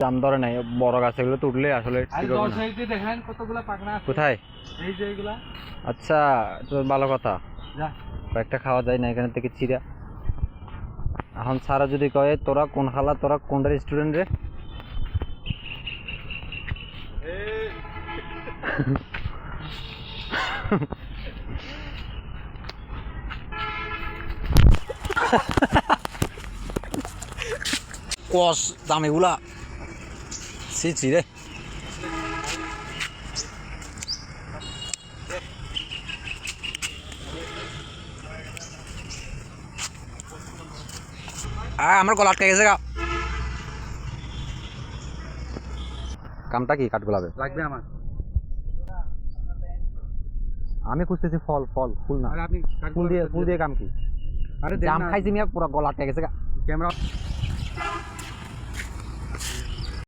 জাম ধরে নাই, বড় গাছ এগুলো তো উঠলে আসলে ঠিক হবে না। দেখেন কতগুলা পাকনা আছে। কোথায়? এই যে এগুলা। আচ্ছা, তো ভালো কথা, যা কয়েকটা খাওয়া যায় না এখান থেকে চিরা। এখন সারা যদি কয়ে তোরা কোন খালা, তোরা কোনটা স্টুডেন্ট রে? কস দাম এগুলা, ছি রে। আমার গলা আটকে গেছে গা। কামটা কি কাঠগোলাপে লাগবে আমার। আমি খুঁজতেছি ফল, ফুল না। আর আপনি ফুল দিয়ে কাম কি? আরে জাম খাইছি মিয়া, পুরো গলা আটকে গেছে গা। ক্যামেরা